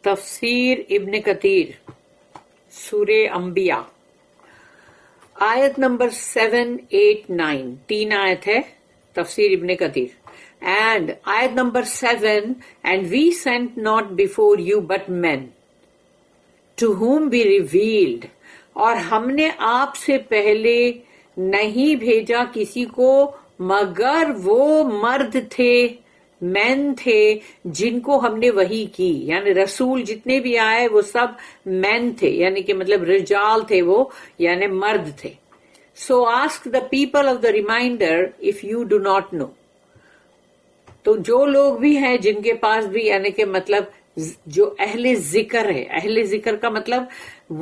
تفسیر ابن کثیر سورہ انبیاء آیت نمبر 7, 8, 9 تین آیت ہے تفسیر ابن کثیر. اینڈ آیت number 7 and we sent not before you but men to whom we revealed, اور ہم نے آپ سے پہلے نہیں بھیجا کسی کو مگر وہ مرد تھے، مین تھے جن کو ہم نے وحی کی. یعنی رسول جتنے بھی آئے وہ سب مین تھے، یعنی کہ مطلب رجال تھے وہ، یعنی مرد تھے. So ask the people of the reminder if you do not know. تو جو لوگ بھی ہیں جن کے پاس بھی، یعنی کہ مطلب جو اہل ذکر ہے، اہل ذکر کا مطلب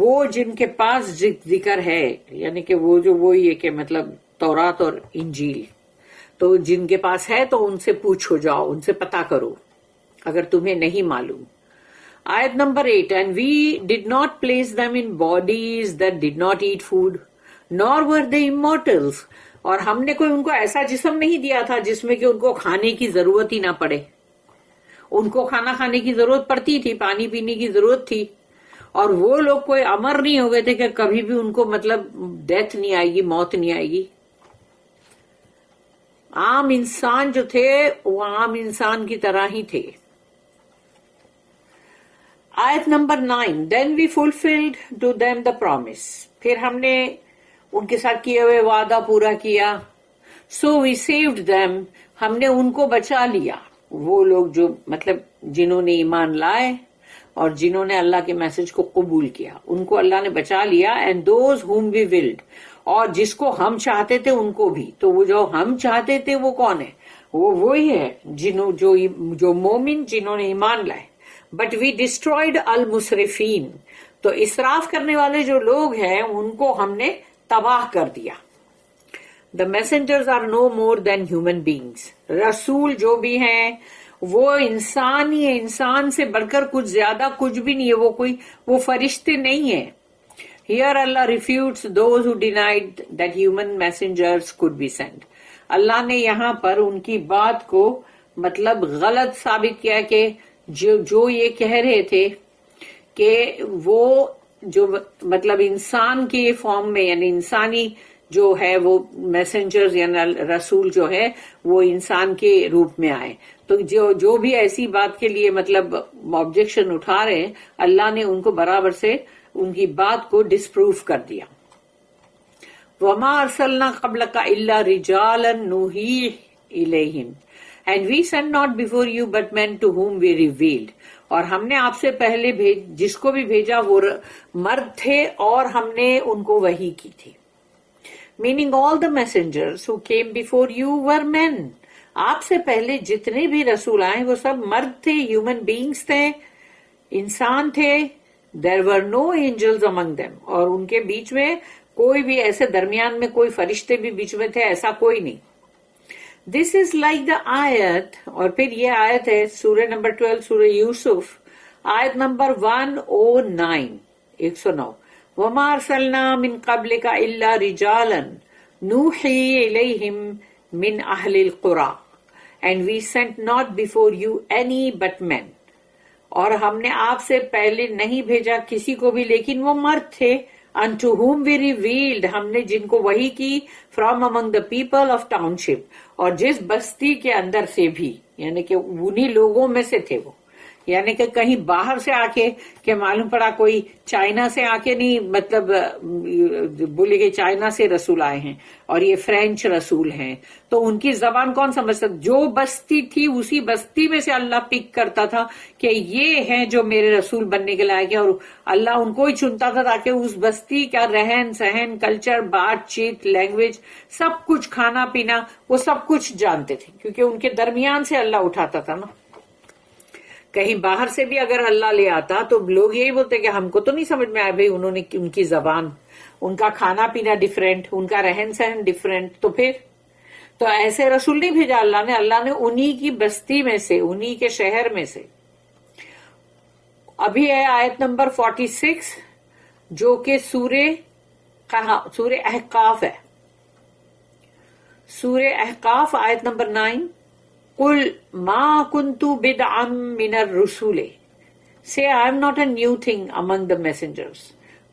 وہ جن کے پاس ذکر ہے، یعنی کہ وہ جو وہی ہے کہ مطلب تورات اور انجیل، تو جن کے پاس ہے تو ان سے پوچھو، جاؤ ان سے پتا کرو اگر تمہیں نہیں معلوم. آیت number 8 and we did not place them in bodies that did not eat food nor were they immortals، اور ہم نے کوئی ان کو ایسا جسم نہیں دیا تھا جس میں کہ ان کو کھانے کی ضرورت ہی نہ پڑے. ان کو کھانا کھانے کی ضرورت پڑتی تھی، پانی پینے کی ضرورت تھی، اور وہ لوگ کوئی امر نہیں ہو گئے تھے کہ کبھی بھی ان کو مطلب ڈیتھ نہیں آئے گی، موت نہیں آئے گی. عام انسان جو تھے وہ عام انسان کی طرح ہی تھے. آیت number 9 then we fulfilled to them the promise, پھر ہم نے ان کے ساتھ کیے ہوئے وعدہ پورا کیا. سو وی سیوڈ دیم، ہم نے ان کو بچا لیا. وہ لوگ جو مطلب جنہوں نے ایمان لائے اور جنہوں نے اللہ کے میسج کو قبول کیا، ان کو اللہ نے بچا لیا. And those whom we willed, اور جس کو ہم چاہتے تھے ان کو بھی. تو وہ جو ہم چاہتے تھے وہ کون ہے؟ وہ وہی ہے جو مومن جنہوں نے ایمان لائے. بٹ وی ڈسٹرائڈ المسرفین، تو اسراف کرنے والے جو لوگ ہیں ان کو ہم نے تباہ کر دیا. The messengers are no more than human beings، رسول جو بھی ہیں وہ انسان ہی ہے، انسان سے بڑھ کر کچھ زیادہ کچھ بھی نہیں ہے، وہ فرشتے نہیں ہیں. Here Allah refutes those who denied that human messengers could be sent. اللہ نے یہاں پر ان کی بات کو مطلب غلط ثابت کیا کہ جو یہ کہہ رہے تھے کہ وہ جو مطلب انسان کے فارم میں، یعنی انسانی جو ہے وہ میسنجرز یعنی رسول جو ہے وہ انسان کے روپ میں آئے. تو جو بھی ایسی بات کے لیے مطلب آبجیکشن اٹھا رہے ہیں، اللہ نے ان کو برابر سے ان کی بات کو ڈسپروف کر دیا. وَمَا أَرْسَلْنَا قَبْلَكَ إِلَّا رِجَالًا نُوحِي إِلَيْهِمْ and we sent not before you but men to whom we revealed، اور ہم نے آپ سے پہلے جس کو بھی بھیجا وہ مرد تھے اور ہم نے ان کو وحی کی تھی. meaning all the messengers who came before you were men، آپ سے پہلے جتنے بھی رسول آئے وہ سب مرد تھے، human beings تھے، انسان تھے. there were no angels among them، اور ان کے بیچ میں کوئی بھی ایسے درمیان میں کوئی فرشتے بھی بیچ میں تھے، ایسا کوئی نہیں. This is like the آیت، اور پھر یہ آیت ہے سورہ نمبر 12 سورہ یوسف آیت نمبر 109 109 وَمَا أَرْسَلْنَا مِن قَبْلِكَ إِلَّا رِجَالًا نُوحِي إِلَيْهِمْ مِنْ أَهْلِ الْقُرَىٰ and we sent not before you any but men، اور ہم نے آپ سے پہلے نہیں بھیجا کسی کو بھی لیکن وہ مرد تھے. unto whom we revealed، ہم نے جن کو وحی کی from among the people of township، اور جس بستی کے اندر سے بھی، یعنی کہ انہی لوگوں میں سے تھے وہ. یعنی کہ کہیں باہر سے آ کے کہ معلوم پڑا کوئی چائنا سے آ کے نہیں، مطلب بولے کہ چائنا سے رسول آئے ہیں اور یہ فرینچ رسول ہیں، تو ان کی زبان کون سمجھ سکتا؟ جو بستی تھی اسی بستی میں سے اللہ پک کرتا تھا کہ یہ ہیں جو میرے رسول بننے کے لائق ہیں، اور اللہ ان کو ہی چنتا تھا تاکہ اس بستی کا رہن سہن، کلچر، بات چیت، لینگویج، سب کچھ، کھانا پینا، وہ سب کچھ جانتے تھے کیونکہ ان کے درمیان سے اللہ اٹھاتا تھا نا. کہیں باہر سے بھی اگر اللہ لے آتا تو لوگ یہی بولتے کہ ہم کو تو نہیں سمجھ میں آیا بھائی، انہوں نے ان کی زبان، ان کا کھانا پینا ڈیفرنٹ، ان کا رہن سہن ڈیفرنٹ، تو پھر تو ایسے رسول نہیں بھیجا اللہ نے انہی کی بستی میں سے، انہی کے شہر میں سے. ابھی ہے آیت نمبر 46 جو کہ سورہ احقاف ہے. سورہ احقاف آیت نمبر 9 قل ما كنت بدعا من الرسول، Say, I am not a new thing among the messengers.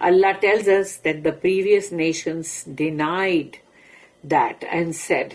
Allah tells us that the previous nations denied that and said,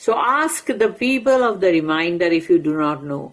So ask the people of the reminder if you do not know.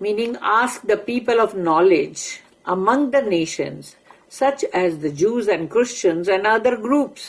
Meaning ask the people of knowledge among the nations, such as the Jews and Christians and other groups.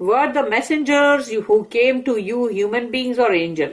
Were the messengers who came to you human beings or angel?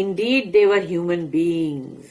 Indeed they were human beings.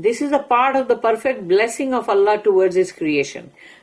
This is a part of the perfect blessing of Allah towards His creation.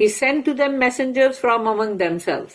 He sent to them messengers from among themselves.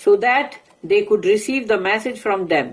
so that they could receive the message from them,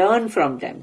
learn from them,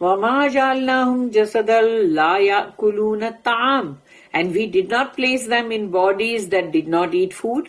وَمَا جَعَلْنَاهُمْ جَسَدًا لَا يَأْكُلُونَ الطَّعَامَ, and we did not place them in bodies that did not eat food.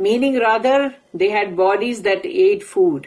Meaning rather they had bodies that ate food,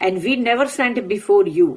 and we never sent before you,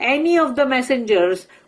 any of the messengers,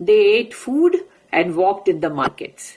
they ate food and walked in the markets.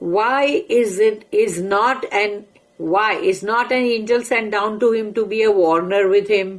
Why is not an angel sent down to him to be a warner with him?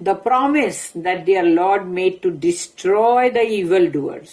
The promise that their Lord made to destroy the evildoers.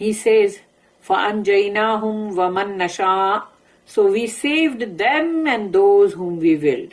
He says, فَأَنْجَيْنَاهُمْ وَمَنْ نَشَاءُ. So we saved them and those whom we willed.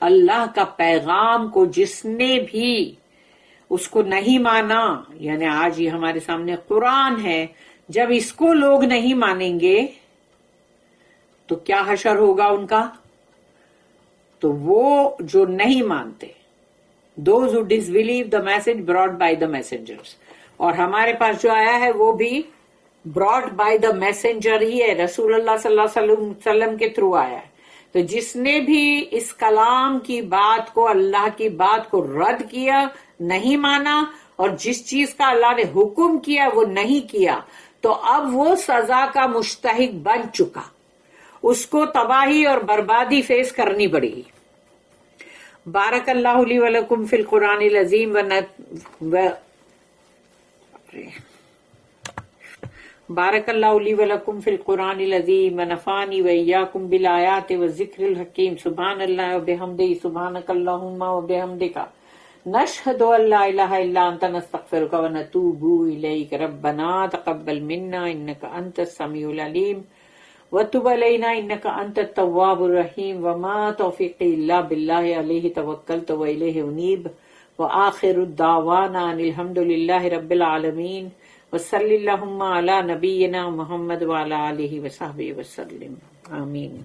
اللہ کا پیغام کو جس نے بھی اس کو نہیں مانا، یعنی آج یہ ہمارے سامنے قرآن ہے، جب اس کو لوگ نہیں مانیں گے تو کیا حشر ہوگا ان کا؟ تو وہ جو نہیں مانتے، those who disbelieve the message brought by the messengers، اور ہمارے پاس جو آیا ہے وہ بھی brought by the messenger ہی ہے، رسول اللہ صلی اللہ علیہ وسلم کے تھرو آیا ہے۔ تو جس نے بھی اس کلام کی بات کو، اللہ کی بات کو رد کیا، نہیں مانا، اور جس چیز کا اللہ نے حکم کیا وہ نہیں کیا، تو اب وہ سزا کا مستحق بن چکا، اس کو تباہی اور بربادی فیس کرنی پڑے گی۔ بارک اللہ لی ولکم فی القرآن العظیم بارک اللہ لی ولکم فی القرآن العظیم ونفعنی وإیاکم بالآیات والذکر الحکیم۔ سبحان اللہ وبحمدہ، سبحانک اللہم وبحمدک، نشہد ان لا الہ الا انت، نستغفرک ونتوب الیک۔ ربنا تقبل منا انک انت السمیع العلیم وتب علینا انک انت التواب الرحیم، وما توفیقی الا باللہ، علیہ توکلت والیہ انیب، وآخر الدعوانا ان الحمد للہ رب العالمین، وصلی اللہم علی نبینا محمد وعلی آلہ وصحبہ وسلم، آمین۔